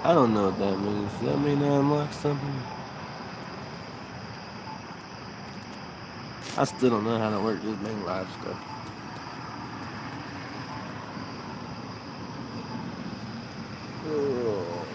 I don't know what that means. Does that mean I unlocked something? I still don't know how to work this main live stuff. Oh.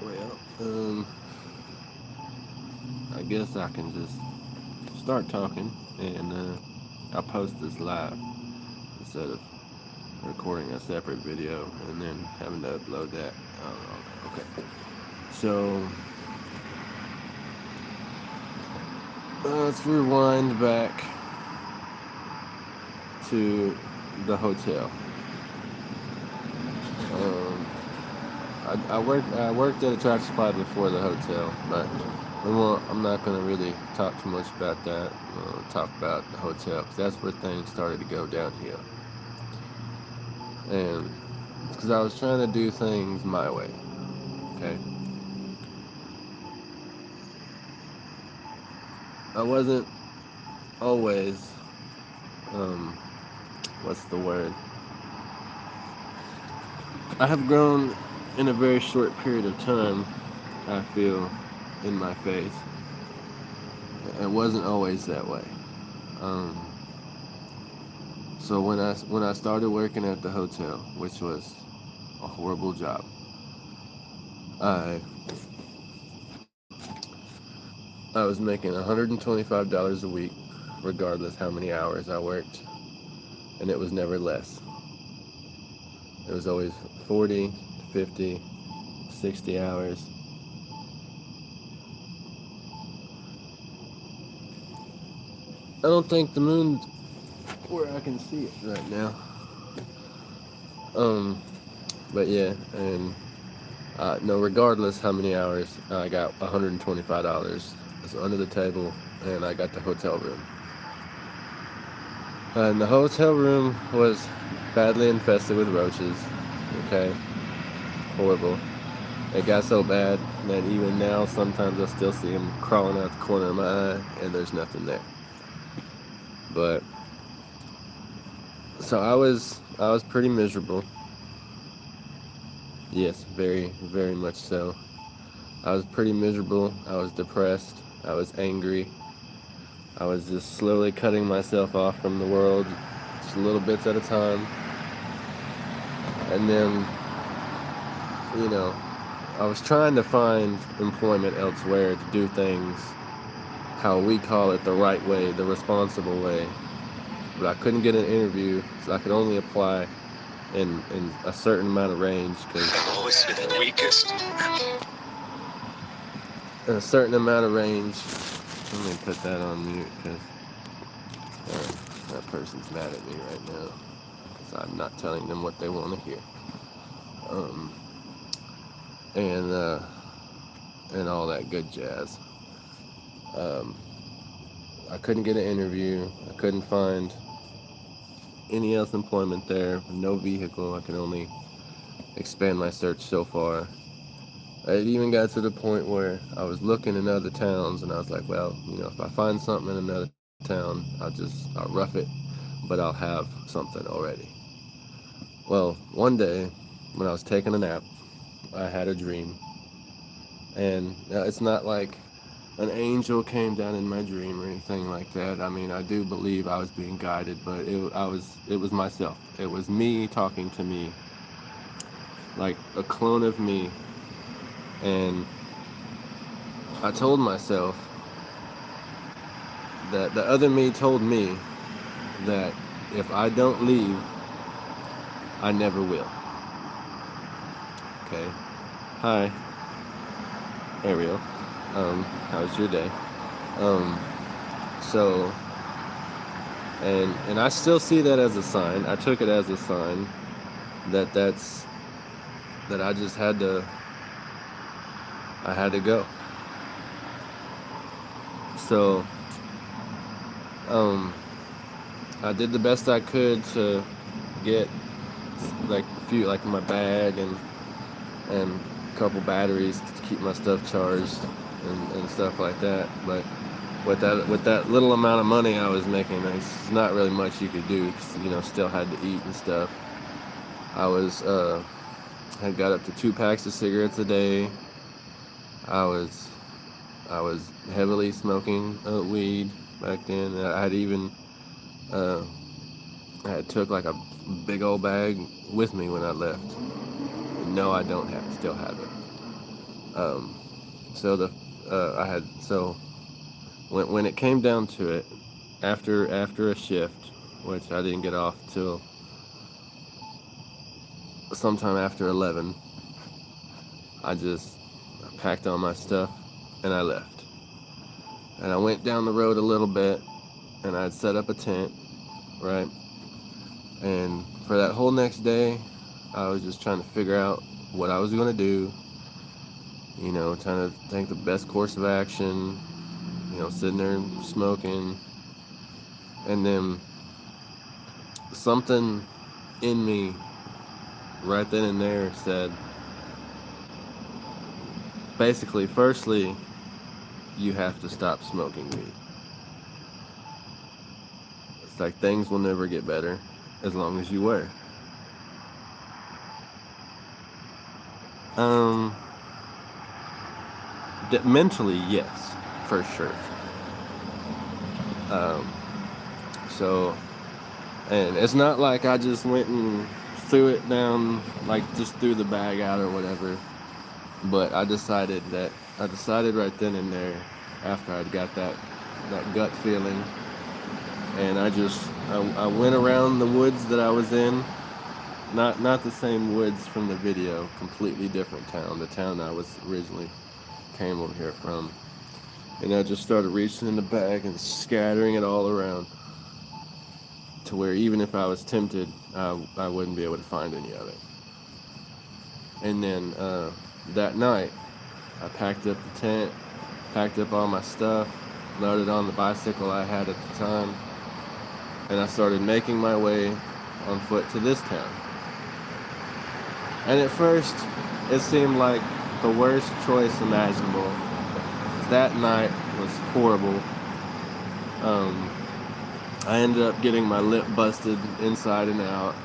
Well, I guess I can just start talking and I'll post this live instead of recording a separate video and then having to upload that. Okay. So let's rewind back to the hotel. Um, I worked at a tractor supply before the hotel, but I'm not going to really talk too much about that. Talk about the hotel because that's where things started to go downhill, and it's because I was trying to do things my way. Okay, I wasn't always um, what's the word? I have grown in a very short period of time. I feel in my faith. It wasn't always that way. Um, so when I started working at the hotel, which was a horrible job, I I was making $125 a week, regardless how many hours I worked, and it was never less. It was always 40, 50, 60 hours. I don't think the moon's where I can see it right now. Um, but yeah, and no, regardless how many hours, I got $125. It's under the table, and I got the hotel room. And the hotel room was badly infested with roaches. Okay, horrible. It got so bad that even now, sometimes I still see them crawling out the corner of my eye, and there's nothing there. But so I was pretty miserable. Yes, very, very much so. I was pretty miserable. I was depressed. I was angry. I was just slowly cutting myself off from the world, just little bits at a time. And then, you know, I was trying to find employment elsewhere to do things how we call it the right way, the responsible way. But I couldn't get an interview, so I could only apply in a certain amount of range. Cause I've always been the weakest. in a certain amount of range. Let me put that on mute because that person's mad at me right now because I'm not telling them what they want to hear. Um, and and all that good jazz. Um, I couldn't get an interview. I couldn't find any else employment there. No vehicle. I could only expand my search so far. It even got to the point where I was looking in other towns, and I was like, well, if I find something in another town, I'll rough it but I'll have something already. Well, one day when I was taking a nap, I had a dream, and it's not like an angel came down in my dream or anything like that. I mean, I do believe I was being guided, but it was myself. It was me talking to me, like a clone of me, and I told myself that the other me told me that if I don't leave, I never will. Okay. Hi, Ariel. How's your day? Um, so, and I still see that as a sign. I took it as a sign that I just I had to go. So, um, I did the best I could to get like a few, like my bag and a couple batteries to keep my stuff charged and stuff like that. But with that little amount of money I was making, it's not really much you could do. 'Cause, still had to eat and stuff. I had got up to 2 packs of cigarettes a day. I was heavily smoking weed back then. I had even uh, I had took like a big old bag with me when I left. No, I don't still have it. So I had so when it came down to it, after a shift, which I didn't get off till sometime after 11, I packed all my stuff and I left. And I went down the road a little bit and I'd set up a tent, right? And for that whole next day, I was just trying to figure out what I was going to do, trying to think the best course of action, sitting there and smoking. And then something in me right then and there said, basically, firstly, you have to stop smoking weed. It's like things will never get better as long as you wear. Mentally, yes, for sure. So, and it's not like I just went and threw it down, like just threw the bag out or whatever. But I decided right then and there, after I'd got that gut feeling, and I went around the woods that I was in, not the same woods from the video, completely different town, the town I was originally came over here from, and I just started reaching in the bag and scattering it all around, to where even if I was tempted, I wouldn't be able to find any of it. And then that night, I packed up the tent, packed up all my stuff, loaded on the bicycle I had at the time, and I started making my way on foot to this town. And at first, it seemed like the worst choice imaginable. That night was horrible. I ended up getting my lip busted inside and out,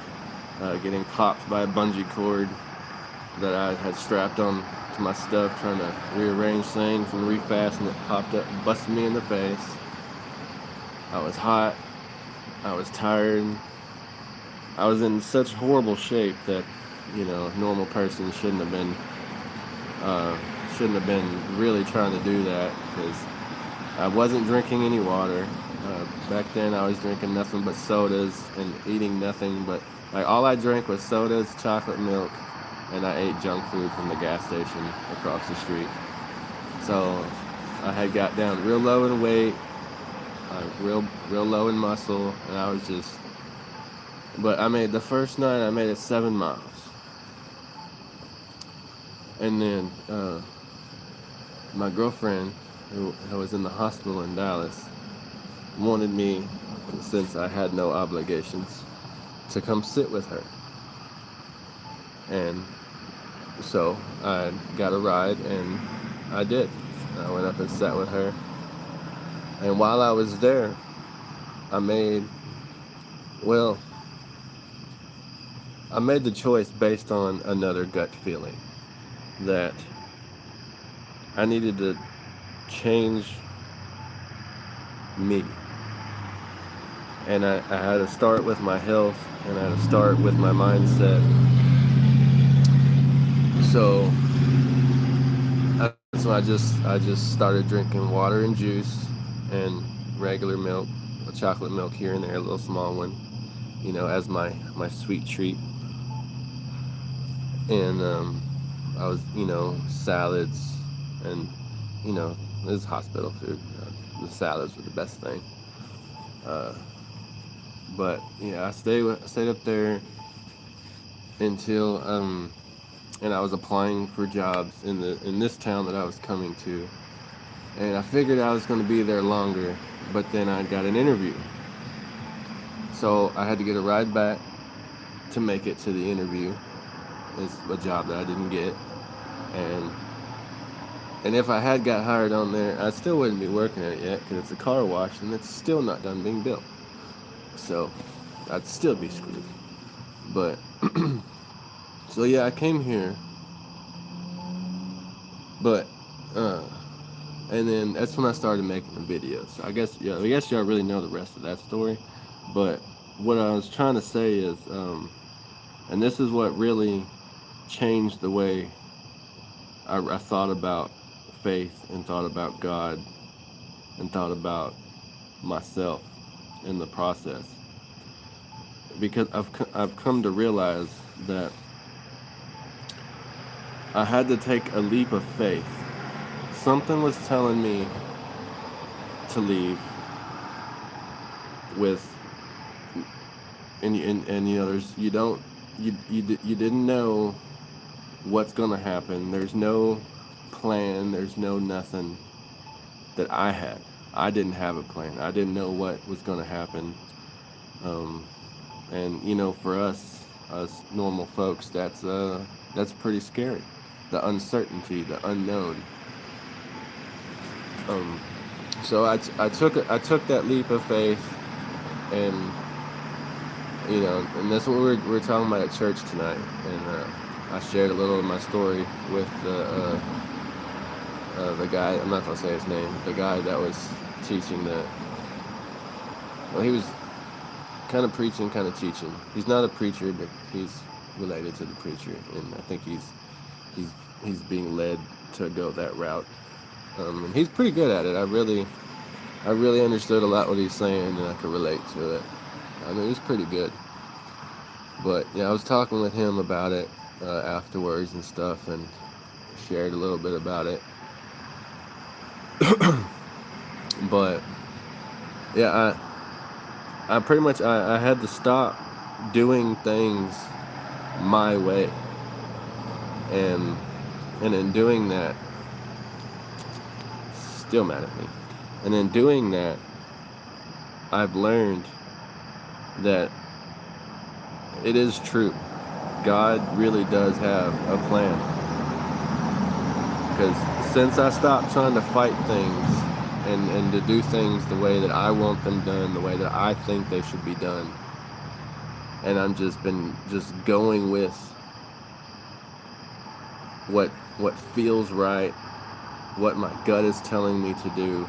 getting popped by a bungee cord that I had strapped on to my stuff, trying to rearrange things and refasten it, popped up and busted me in the face. I was hot. I was tired. I was in such horrible shape that, a normal person shouldn't have been really trying to do that, because I wasn't drinking any water. Back then I was drinking nothing but sodas and eating nothing but, like, all I drank was sodas, chocolate milk, and I ate junk food from the gas station across the street. So I had got down real low in weight, real low in muscle, and I was just, but the first night I made it 7 miles. And then my girlfriend, who was in the hospital in Dallas, wanted me, since I had no obligations, to come sit with her. And so I got a ride, and I did. I went up and sat with her. And while I was there, I made Well, I made the choice based on another gut feeling that I needed to change me. And I had to start with my health, and I had to start with my mindset. So that's when I just started drinking water and juice and regular milk, a chocolate milk here and there, a little small one, as my sweet treat. And I was, salads, and this is hospital food. The salads were the best thing. Uh, but yeah, I stayed up there until and I was applying for jobs in this town that I was coming to, and I figured I was going to be there longer, but then I got an interview, so I had to get a ride back to make it to the interview. It's a job that I didn't get, and if I had got hired on there, I still wouldn't be working at it yet because it's a car wash and it's still not done being built. So I'd still be screwed. But so yeah, I came here, but uh, and then that's when I started making the videos. So I guess y'all really know the rest of that story. But what I was trying to say is, and this is what really changed the way I thought about faith and thought about God and thought about myself in the process, because I've come to realize that I had to take a leap of faith. Something was telling me to leave with, and there's you don't you didn't know what's gonna happen. There's no plan. There's no nothing that I had. I didn't have a plan. I didn't know what was gonna happen. Um, and for us normal folks, that's pretty scary. The uncertainty, the unknown. Um, so I took that leap of faith, and and that's what we're talking about at church tonight. And I shared a little of my story with the guy. I'm not gonna say his name. The guy that was teaching the. Well, he was kind of preaching, kind of teaching. He's not a preacher, but he's related to the preacher, and I think he's he's being led to go that route. And he's pretty good at it. I really understood a lot what he's saying, and I could relate to it. I mean, he's pretty good. But yeah, I was talking with him about it afterwards and stuff, and shared a little bit about it. But yeah, I pretty much I had to stop doing things my way, and in doing that, still mad at me. And in doing that, I've learned that it is true. God really does have a plan. Because since I stopped trying to fight things and to do things the way that I want them done, the way that I think they should be done, and I'm just going with what feels right, what my gut is telling me to do,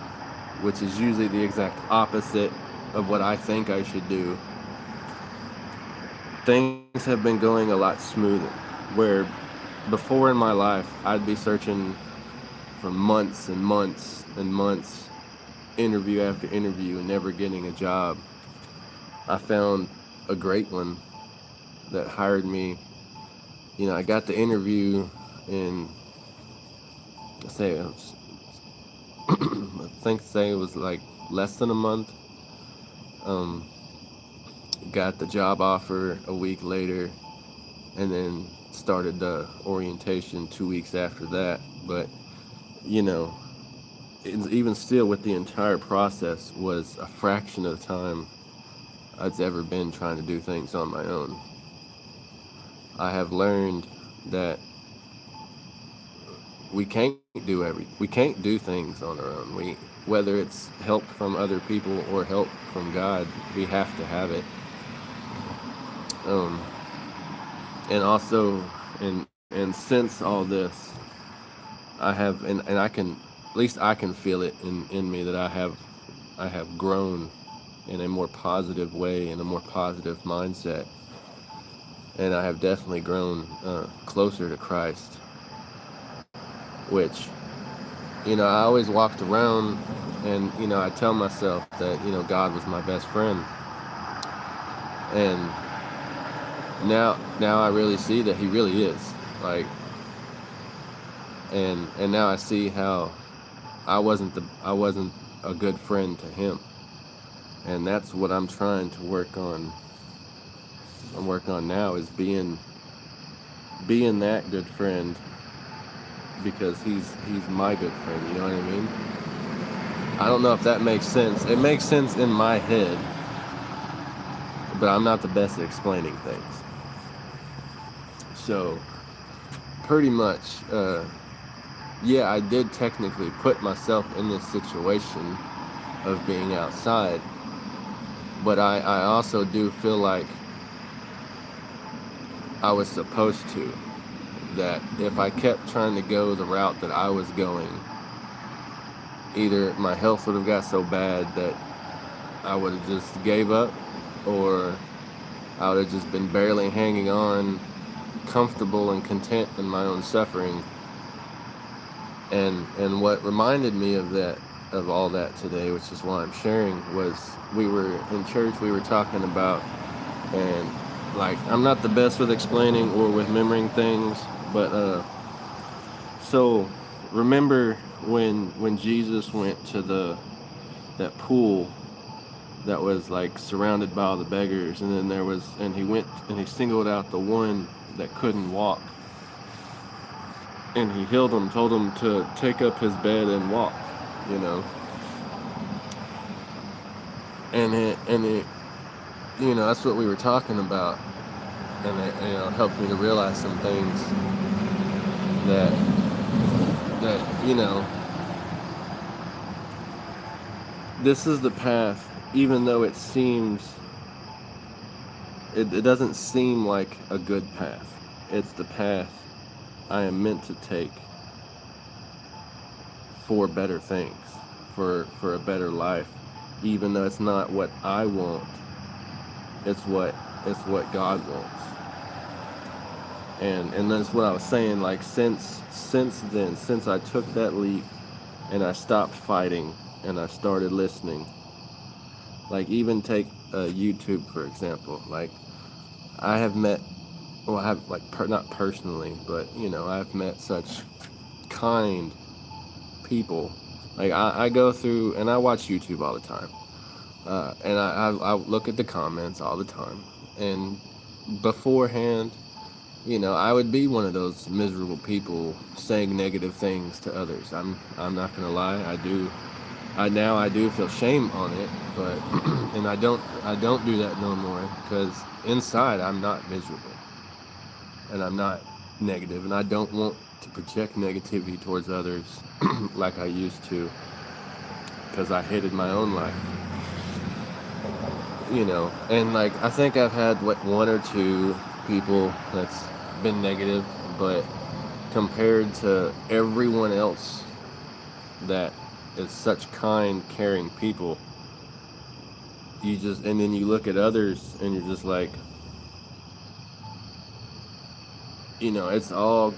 which is usually the exact opposite of what I think I should do. Things have been going a lot smoother. Where before in my life, I'd be searching for months and months and months, interview after interview, and never getting a job. I found a great one that hired me. I got the interview in, say, I think it was like less than a month. Um, got the job offer a week later, and then started the orientation 2 weeks after that. But you know, even still, with the entire process, was a fraction of the time I've ever been trying to do things on my own. I have learned that we can't do things on our own. Whether it's help from other people or help from God, we have to have it. Um, and also, and since all this, I have, and I can, at least I can feel it in me that I have grown in a more positive way, in a more positive mindset, and I have definitely grown closer to Christ, which, I always walked around and, I tell myself that, God was my best friend. And now I really see that he really is. Like, and now I see how I wasn't a good friend to him. And that's what I'm trying to work on. I'm working on now is being that good friend, because he's my good friend, you know what I mean? I don't know if that makes sense. It makes sense in my head, but I'm not the best at explaining things. So, pretty much, yeah, I did technically put myself in this situation of being outside, but I also do feel like I was supposed to. That if I kept trying to go the route that I was going, either my health would have got so bad that I would have just gave up, or I would have just been barely hanging on, comfortable and content in my own suffering. And what reminded me of all that today, which is why I'm sharing, was we were in church, we were talking about, and like, I'm not the best with explaining or with remembering things, but so remember when Jesus went to that pool that was like surrounded by all the beggars, and then he went and he singled out the one that couldn't walk, and he healed him, told him to take up his bed and walk, you know. And it that's what we were talking about, and it helped me to realize some things that this is the path, even though it doesn't seem like a good path. It's the path I am meant to take for better things, for a better life, even though it's not what I want. It's what God wants. And that's what I was saying. Like, since then, since I took that leap and I stopped fighting and I started listening. Like, even take YouTube for example. Like, I have met, well, I have, like, not personally, but I've met such kind people. Like, I go through and I watch YouTube all the time, and I look at the comments all the time. And beforehand, I would be one of those miserable people saying negative things to others. I'm not gonna lie, I do feel shame on it, but and I don't do that no more, because inside I'm not miserable and I'm not negative, and I don't want to project negativity towards others like I used to, because I hated my own life. And like, I think I've had one or two people that's been negative, but compared to everyone else that is such kind, caring people, and then you look at others and you're just like, it's all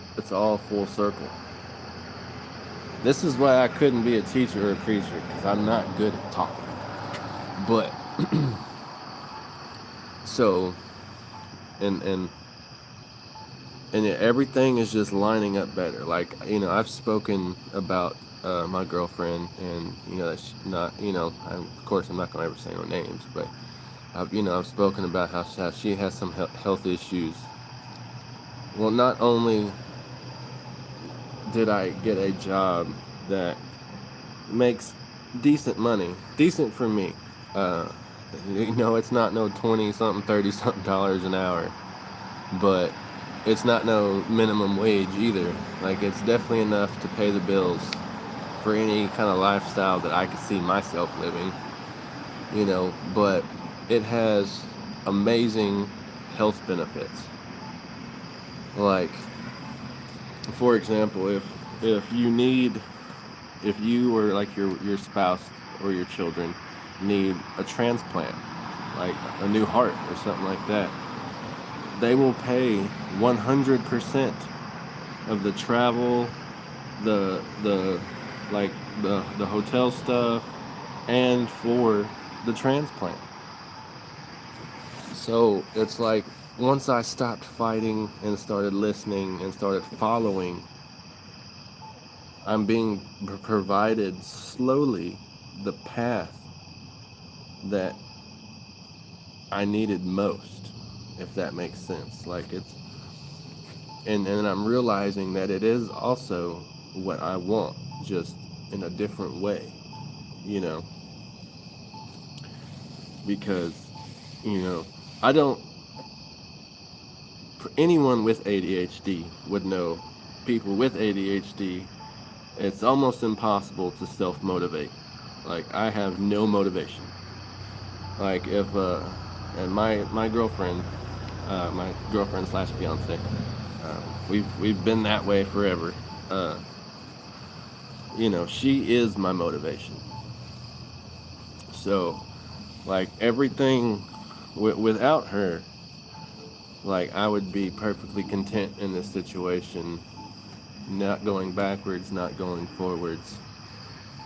full circle. This is why I couldn't be a teacher or a preacher, because I'm not good at talking. But so, and everything is just lining up better. Like, I've spoken about my girlfriend, and that's not, of course I'm not gonna ever say no names, but I've spoken about how she has some health issues. Well, not only did I get a job that makes decent money, decent for me. It's not no 20 something, 30 something dollars an hour, but it's not no minimum wage either. Like, it's definitely enough to pay the bills for any kind of lifestyle that I could see myself living, but it has amazing health benefits. Like, for example, if you need, if you or like your spouse or your children need a transplant, like a new heart or something like that, they will pay 100% of the travel, the like the hotel stuff, and for the transplant. So it's like once I stopped fighting and started listening and started following, I'm being provided slowly the path that I needed most, if that makes sense. Like it's, and I'm realizing that it is also what I want, just in a different way, you know, because, you know, I don't, for anyone with ADHD would know, people with ADHD, it's almost impossible to self-motivate. Like I have no motivation. Like if and my girlfriend, my girlfriend slash fiance, we've been that way forever. Uh, you know, she is my motivation. So, like everything without her, like I would be perfectly content in this situation, not going backwards, not going forwards.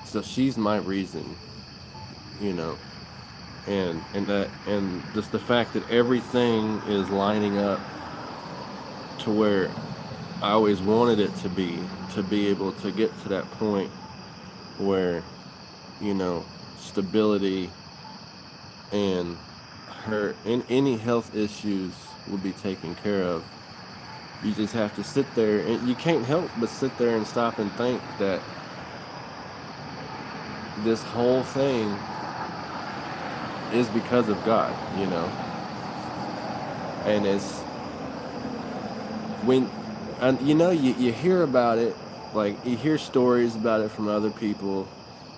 So she's my reason, you know, and just the fact that everything is lining up to where I always wanted it to be able to get to that point where, you know, stability and her in any health issues will be taken care of. You just have to sit there, and you can't help but sit there and stop and think that this whole thing is because of God, you know. And it's when, and you know, you hear about it, like you hear stories about it from other people,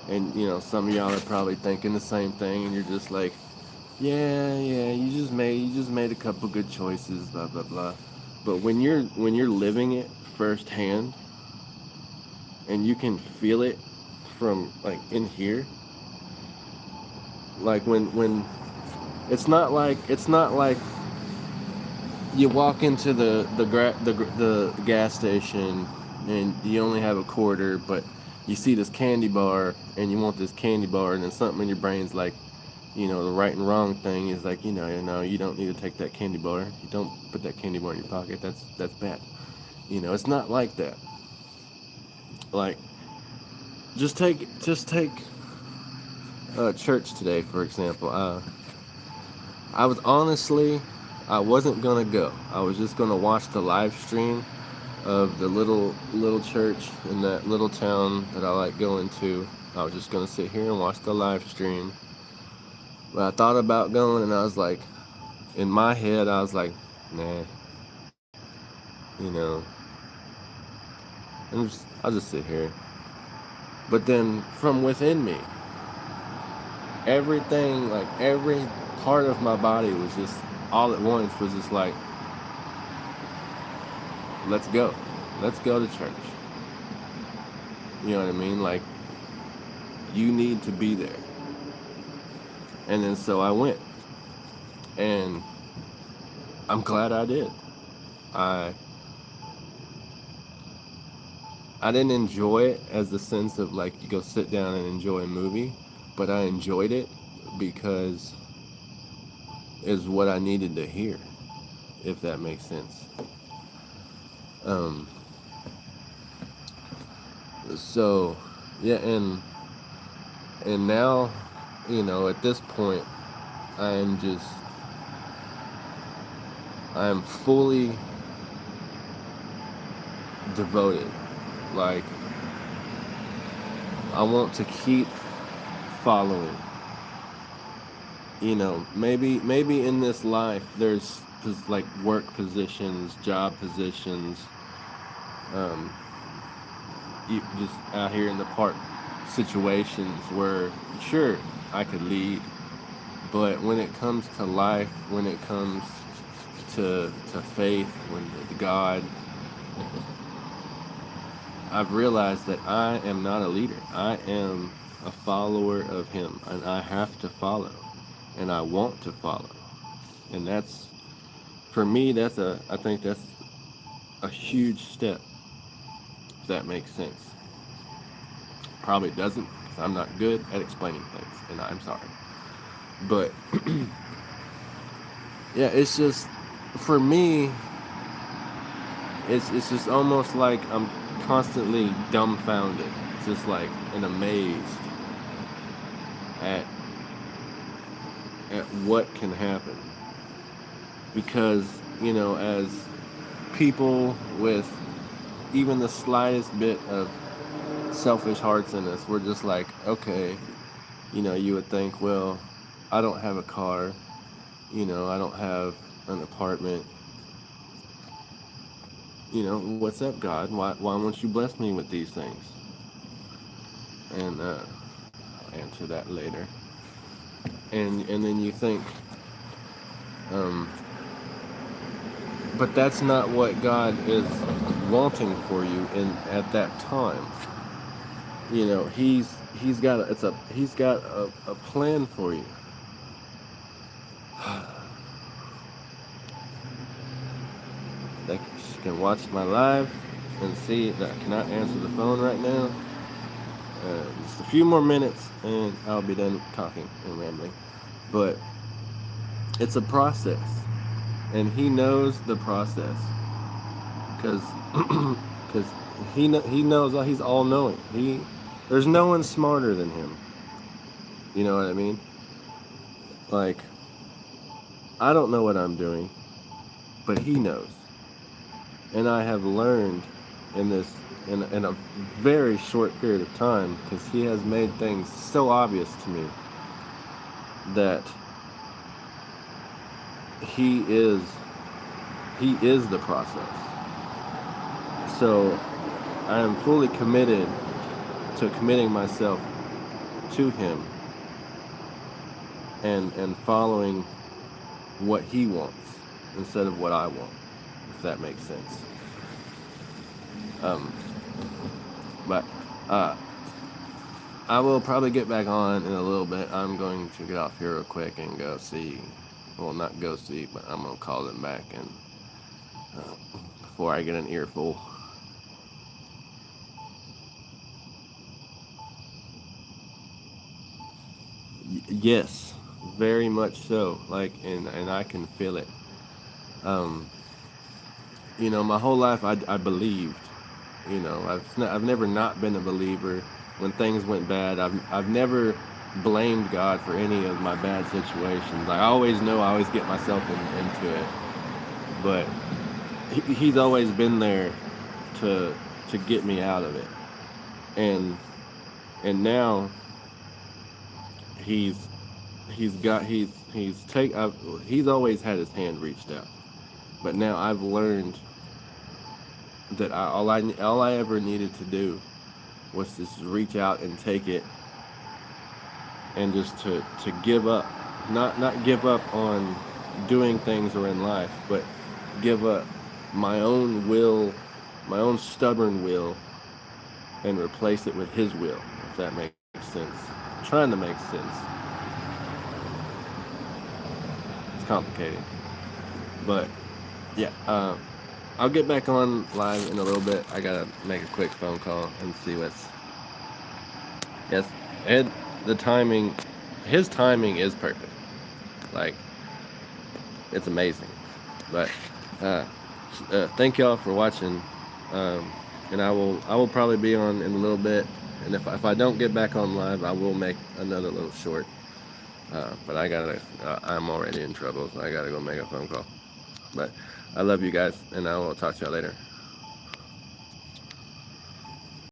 and you know, some of y'all are probably thinking the same thing, and you're just like, yeah, you just made a couple good choices, blah blah blah. But when you're living it firsthand, and you can feel it from like in here, like when it's not like you walk into the gas station and you only have a quarter, but you see this candy bar and you want this candy bar, and then something in your brain's like, you know, the right and wrong thing is like, you know, you don't need to take that candy bar. You don't put that candy bar in your pocket. That's bad. You know, it's not like that. Like, just take church today, for example. I was honestly, I wasn't gonna go. I was just gonna watch the live stream of the little church in that little town that I like going to. I was just gonna sit here and watch the live stream. But I thought about going, and I was like, in my head, I was like, nah, you know, I'll just sit here. But then from within me, everything, like every part of my body was just all at once was just like, let's go. Let's go to church. You know what I mean? Like, you need to be there. And then so I went. And I'm glad I did. I I didn't enjoy it as the sense of like you go sit down and enjoy a movie, but I enjoyed it because it's what I needed to hear, if that makes sense. Um, so yeah, and now, you know, at this point, I am just I am fully devoted. Like I want to keep following. You know, maybe in this life there's like work positions, job positions, um, you just out here in the park situations where sure I could lead, but when it comes to life, when it comes to faith, when to God, I've realized that I am not a leader. I am a follower of Him, and I have to follow, and I want to follow. And that's, for me, I think that's a huge step, if that makes sense. Probably doesn't, because I'm not good at explaining things, and I'm sorry. But yeah, it's just, for me, it's just almost like I'm constantly dumbfounded, just like, and amazed at what can happen. Because, as people with even the slightest bit of selfish hearts in us, we're just like, okay, you would think, well, I don't have a car, I don't have an apartment. What's up, God? Why won't you bless me with these things? And I'll answer that later. And then you think, but that's not what God is wanting for you at that time. He's got a plan for you. They can watch my live and see that I cannot answer the phone right now. Just a few more minutes and I'll be done talking and rambling. But it's a process, and He knows the process, because he knows. He's all knowing. There's no one smarter than Him. You know what I mean? Like, I don't know what I'm doing, but He knows. And I have learned in a very short period of time, because He has made things so obvious to me that He is the process. So I am fully committed to committing myself to Him and following what He wants instead of what I want, if that makes sense. But I will probably get back on in a little bit. I'm going to get off here real quick and go see, well, not go see, but I'm going to call them back and before I get an earful. Yes, very much so. Like, and I can feel it. My whole life I believed. I've never not been a believer. When things went bad, I've never blamed God for any of my bad situations. I always know I always get myself into it, but He's always been there to get me out of it. And now He's always had His hand reached out, but now I've learned that all I ever needed to do was just reach out and take it, and just to give up, not give up on doing things or in life, but give up my own will, my own stubborn will, and replace it with His will, if that makes sense. I'm trying to make sense. It's complicated, but yeah. I'll get back on live in a little bit. I gotta make a quick phone call and see what's. Yes, Ed. The timing, His timing is perfect. Like, it's amazing. But thank y'all for watching. And I will probably be on in a little bit. And if I don't get back on live, I will make another little short. But I'm already in trouble, so I gotta go make a phone call. But I love you guys, and I will talk to y'all later.